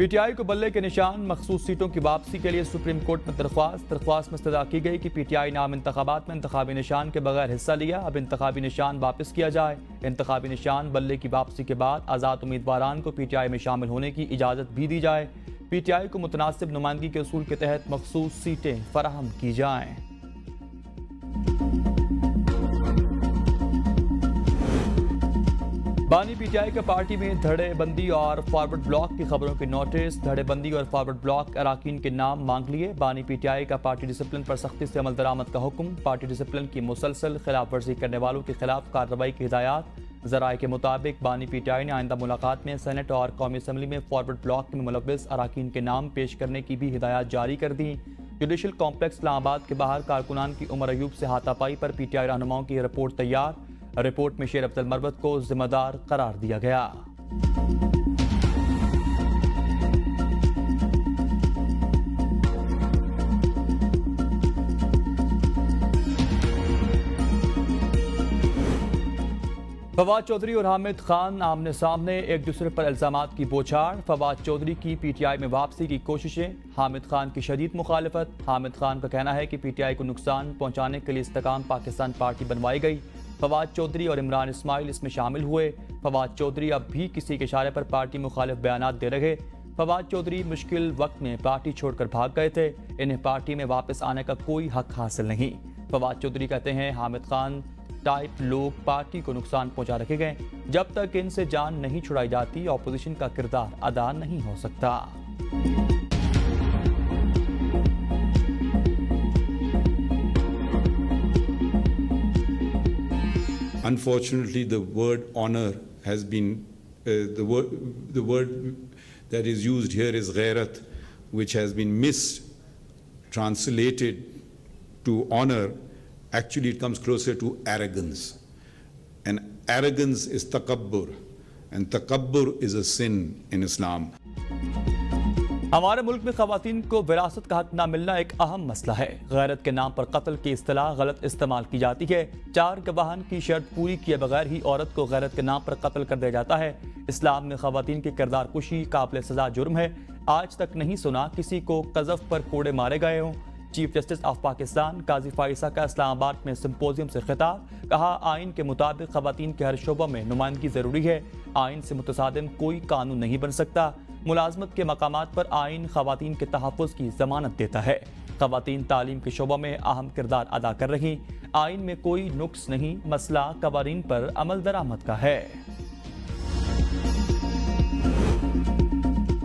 P T I کو بلے کے نشان، مخصوص سیٹوں کی واپسی کے لیے سپریم کورٹ میں درخواست میں استدعا کی گئی کہ پی ٹی آئی نام انتخابات میں انتخابی نشان کے بغیر حصہ لیا، اب انتخابی نشان واپس کیا جائے۔ انتخابی نشان بلے کی واپسی کے بعد آزاد امیدواران کو پی ٹی آئی میں شامل ہونے کی اجازت بھی دی جائے۔ پی ٹی آئی کو متناسب نمائندگی کے اصول کے تحت مخصوص سیٹیں فراہم کی جائیں۔ بانی پی ٹی آئی کا پارٹی میں دھڑے بندی اور فارورڈ بلاک کی خبروں کے نوٹس، دھڑے بندی اور فارورڈ بلاک اراکین کے نام مانگ لیے۔ بانی پی ٹی آئی کا پارٹی ڈسپلن پر سختی سے عمل درآمد کا حکم، پارٹی ڈسپلن کی مسلسل خلاف ورزی کرنے والوں کے خلاف کارروائی کی ہدایات۔ ذرائع کے مطابق بانی پی ٹی آئی نے آئندہ ملاقات میں سینٹ اور قومی اسمبلی میں فارورڈ بلاک میں ملوث اراکین کے نام پیش کرنے کی بھی ہدایات جاری کر دیں۔ جوڈیشل کمپلیکس اسلام آباد کے باہر کارکنان کی عمر ایوب سے ہاتھا پائی پر پی ٹی آئی رہنماؤں کی رپورٹ تیار، رپورٹ میں شیر افضل مروت کو ذمہ دار قرار دیا گیا۔ فواد چودھری اور حامد خان آمنے سامنے، ایک دوسرے پر الزامات کی بوچھاڑ۔ فواد چودھری کی پی ٹی آئی میں واپسی کی کوششیں، حامد خان کی شدید مخالفت۔ حامد خان کا کہنا ہے کہ پی ٹی آئی کو نقصان پہنچانے کے لیے استحکام پاکستان پارٹی بنوائی گئی۔ فواد چودھری اور عمران اسماعیل اس میں شامل ہوئے۔ فواد چودھری اب بھی کسی کے اشارے پر پارٹی مخالف بیانات دے رہے۔ فواد چودھری مشکل وقت میں پارٹی چھوڑ کر بھاگ گئے تھے، انہیں پارٹی میں واپس آنے کا کوئی حق حاصل نہیں۔ فواد چودھری کہتے ہیں حامد خان ٹائپ لوگ پارٹی کو نقصان پہنچا رکھے گئے، جب تک ان سے جان نہیں چھڑائی جاتی اپوزیشن کا کردار ادا نہیں ہو سکتا۔ Unfortunately, the word honor has been the word that is used here is ghairat, which has been mistranslated to honor. Actually, it comes closer to arrogance, and arrogance is takabbur, and takabbur is a sin in Islam. ہمارے ملک میں خواتین کو وراثت کا حق نہ ملنا ایک اہم مسئلہ ہے۔ غیرت کے نام پر قتل کی اصطلاح غلط استعمال کی جاتی ہے۔ 4 گواہان کی شرط پوری کیے بغیر ہی عورت کو غیرت کے نام پر قتل کر دیا جاتا ہے۔ اسلام میں خواتین کی کردار کشی قابل سزا جرم ہے۔ آج تک نہیں سنا کسی کو قذف پر کوڑے مارے گئے ہوں۔ چیف جسٹس آف پاکستان قاضی فائزہ کا اسلام آباد میں سمپوزیم سے خطاب، کہا آئین کے مطابق خواتین کے ہر شعبہ میں نمائندگی ضروری ہے، آئین سے متصادم کوئی قانون نہیں بن سکتا۔ ملازمت کے مقامات پر آئین خواتین کے تحفظ کی ضمانت دیتا ہے۔ خواتین تعلیم کے شعبہ میں اہم کردار ادا کر رہی، آئین میں کوئی نقص نہیں، مسئلہ قوانین پر عمل درآمد کا ہے۔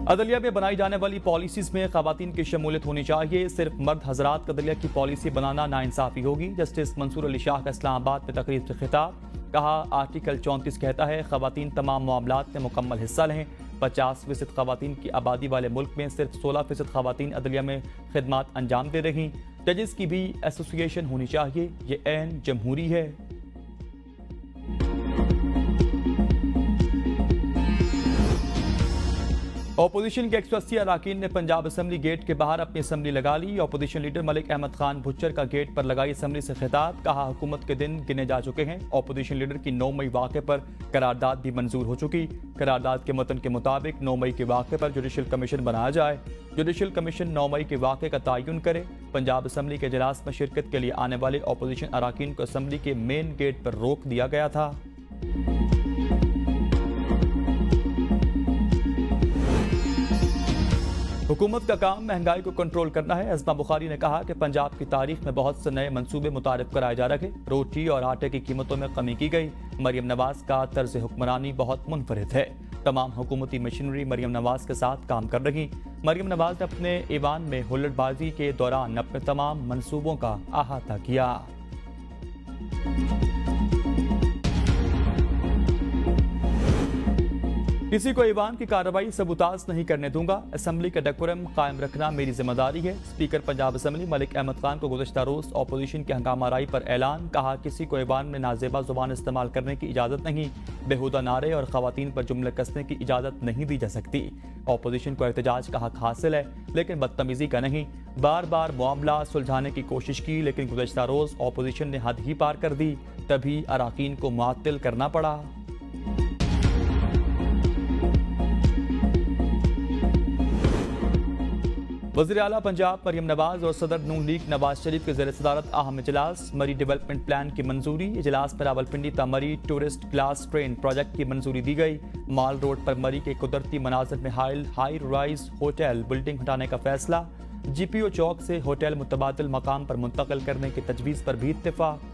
عدلیہ میں بنائی جانے والی پالیسیز میں خواتین کی شمولیت ہونی چاہیے، صرف مرد حضرات کا عدلیہ کی پالیسی بنانا ناانصافی ہوگی۔ جسٹس منصور علی شاہ کا اسلام آباد میں تقریب سے خطاب، کہا آرٹیکل 34 کہتا ہے خواتین تمام معاملات میں مکمل حصہ لیں۔ 50% خواتین کی آبادی والے ملک میں صرف 16% خواتین عدلیہ میں خدمات انجام دے رہی۔ ججز کی بھی ایسوسی ایشن ہونی چاہیے، یہ عین جمہوری ہے۔ اپوزیشن کے 180 اراکین نے پنجاب اسمبلی گیٹ کے باہر اپنی اسمبلی لگا لی۔ اپوزیشن لیڈر ملک احمد خان بھچر کا گیٹ پر لگائی اسمبلی سے خطاب، کہا حکومت کے دن گنے جا چکے ہیں۔ اپوزیشن لیڈر کی 9 مئی واقعے پر قرارداد بھی منظور ہو چکی۔ قرارداد کے متن کے مطابق 9 مئی کے واقعے پر جوڈیشل کمیشن بنایا جائے۔ جوڈیشل کمیشن 9 مئی کے واقعے کا تعین کرے۔ پنجاب اسمبلی کے اجلاس میں شرکت کے لیے آنے والے اپوزیشن اراکین کو اسمبلی کے مین گیٹ پر روک دیا گیا تھا۔ حکومت کا کام مہنگائی کو کنٹرول کرنا ہے۔ عظمہ بخاری نے کہا کہ پنجاب کی تاریخ میں بہت سے نئے منصوبے متعارف کرائے جا رہے، روٹی اور آٹے کی قیمتوں میں کمی کی گئی۔ مریم نواز کا طرز حکمرانی بہت منفرد ہے، تمام حکومتی مشینری مریم نواز کے ساتھ کام کر رہی۔ مریم نواز نے اپنے ایوان میں ہلڑ بازی کے دوران اپنے تمام منصوبوں کا احاطہ کیا۔ کسی کو ایوان کی کارروائی سبوتاژ نہیں کرنے دوں گا، اسمبلی کا ڈیکورم قائم رکھنا میری ذمہ داری ہے۔ اسپیکر پنجاب اسمبلی ملک احمد خان کو گزشتہ روز اپوزیشن کے ہنگامہ آرائی پر اعلان، کہا کسی کو ایوان میں نازیبا زبان استعمال کرنے کی اجازت نہیں، بےہودہ نعرے اور خواتین پر جملے کسنے کی اجازت نہیں دی جا سکتی۔ اپوزیشن کو احتجاج کا حق حاصل ہے لیکن بدتمیزی کا نہیں۔ بار بار معاملہ سلجھانے کی کوشش کی لیکن گزشتہ روز اپوزیشن نے حد ہی پار کر دی، تبھی اراکین کو معطل کرنا پڑا۔ وزیر اعلیٰ پنجاب مریم نواز اور صدر نون لیگ نواز شریف کے زیر صدارت اہم اجلاس، مری ڈیولپمنٹ پلان کی منظوری۔ اجلاس میں راولپنڈی تا مری ٹورسٹ کلاس ٹرین پروجیکٹ کی منظوری دی گئی۔ مال روڈ پر مری کے قدرتی مناظر میں ہائی رائز ہوٹل بلڈنگ ہٹانے کا فیصلہ۔ جی پی او چوک سے ہوٹل متبادل مقام پر منتقل کرنے کی تجویز پر بھی اتفاق۔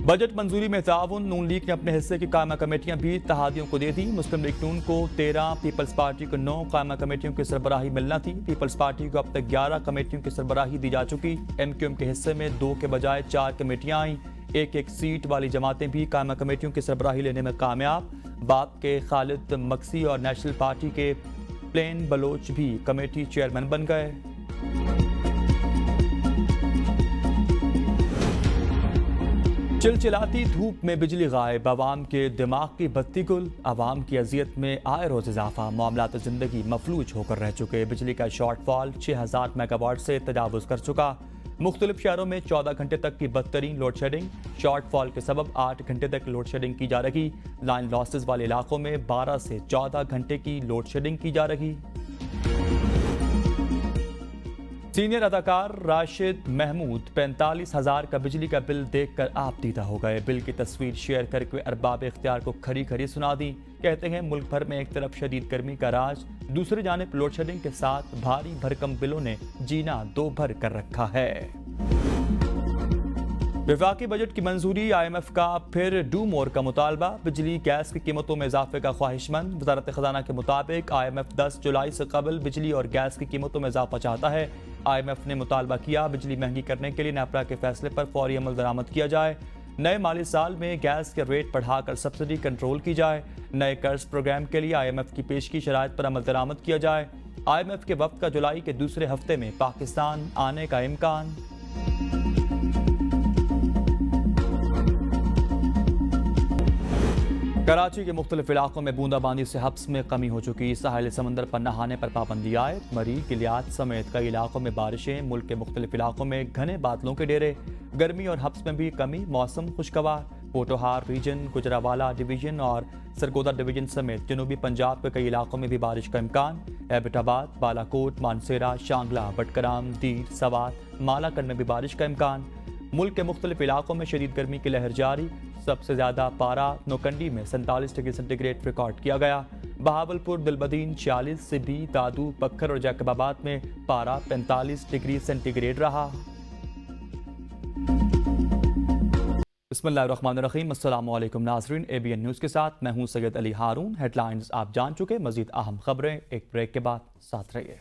بجٹ منظوری میں تعاون، نون لیگ نے اپنے حصے کی قائمہ کمیٹیاں بھی اتحادیوں کو دے دی۔ مسلم لیگ نون کو 13، پیپلز پارٹی کو 9 قائمہ کمیٹیوں کی سربراہی ملنا تھی۔ پیپلز پارٹی کو اب تک 11 کمیٹیوں کی سربراہی دی جا چکی۔ ایم کیو ایم کے حصے میں 2 کے بجائے 4 کمیٹیاں آئیں۔ ایک سیٹ والی جماعتیں بھی قائمہ کمیٹیوں کی سربراہی لینے میں کامیاب۔ باپ کے خالد مکسی اور نیشنل پارٹی کے پلین بلوچ بھی کمیٹی چیئرمین بن گئے۔ چلچلاتی دھوپ میں بجلی غائب، عوام کے دماغ کی بتی گل، عوام کی اذیت میں آئے روز اضافہ، معاملات زندگی مفلوج ہو کر رہ چکے۔ بجلی کا شارٹ فال 6000 میگا واٹ سے تجاوز کر چکا۔ مختلف شہروں میں 14 گھنٹے تک کی بدترین لوڈ شیڈنگ، شارٹ فال کے سبب 8 گھنٹے تک لوڈ شیڈنگ کی جا رہی۔ لائن لاسز والے علاقوں میں 12 سے 14 گھنٹے کی لوڈ شیڈنگ کی جا رہی۔ سینئر اداکار راشد محمود 45,000 کا بجلی کا بل دیکھ کر آپ دیدہ ہو گئے۔ بل کی تصویر شیئر کر کے ارباب اختیار کو کھری کھری سنا دی۔ کہتے ہیں ملک بھر میں ایک طرف شدید گرمی کا راج، دوسری جانب لوڈ شیڈنگ کے ساتھ بھاری بھرکم بلوں نے جینا دو بھر کر رکھا ہے۔ وفاقی بجٹ کی منظوری، آئی ایم ایف کا پھر ڈو مور کا مطالبہ، بجلی گیس کی قیمتوں میں اضافے کا خواہش مند۔ وزارت خزانہ کے مطابق آئی ایم ایف 10 جولائی سے قبل بجلی اور گیس کی قیمتوں میں اضافہ چاہتا ہے۔ آئی ایم ایف نے مطالبہ کیا بجلی مہنگی کرنے کے لیے نیپرا کے فیصلے پر فوری عمل درآمد کیا جائے، نئے مالی سال میں گیس کے ریٹ بڑھا کر سبسڈی کنٹرول کی جائے، نئے قرض پروگرام کے لیے آئی ایم ایف کی پیش کی شرائط پر عمل درآمد کیا جائے۔ آئی ایم ایف کے وفد کا جولائی کے دوسرے ہفتے میں پاکستان آنے کا امکان۔ کراچی کے مختلف علاقوں میں بوندا باندی سے حبس میں کمی ہو چکی، ساحل سمندر پر نہانے پر پابندی عائد، مری گلیات سمیت کئی علاقوں میں بارشیں، ملک کے مختلف علاقوں میں گھنے بادلوں کے ڈیرے، گرمی اور حبس میں بھی کمی، موسم خوشگوار۔ پوٹوہار ریجن، گجرانوالہ ڈویژن اور سرگودا ڈویژن سمیت جنوبی پنجاب کے کئی علاقوں میں بھی بارش کا امکان، ایبٹ آباد، بالاکوٹ، مانسیرا، شانگلہ، بٹکرام، دیر، سوات، مالاکنڈ میں بھی بارش کا امکان۔ ملک کے مختلف علاقوں میں شدید گرمی کی لہر جاری، سب سے زیادہ پارہ نوکنڈی میں 47 ڈگری سینٹی گریڈ ریکارڈ کیا گیا۔ بہاولپور، دلبدین 46، سبھی، دادو، پکھر اور جیکب آباد میں پارہ 45 ڈگری سینٹی گریڈ رہا۔ بسم اللہ الرحمن الرحیم، السلام علیکم ناظرین، اے بی این نیوز کے ساتھ میں ہوں سید علی ہارون۔ ہیڈ لائنز آپ جان چکے، مزید اہم خبریں ایک بریک کے بعد ساتھ رہیے۔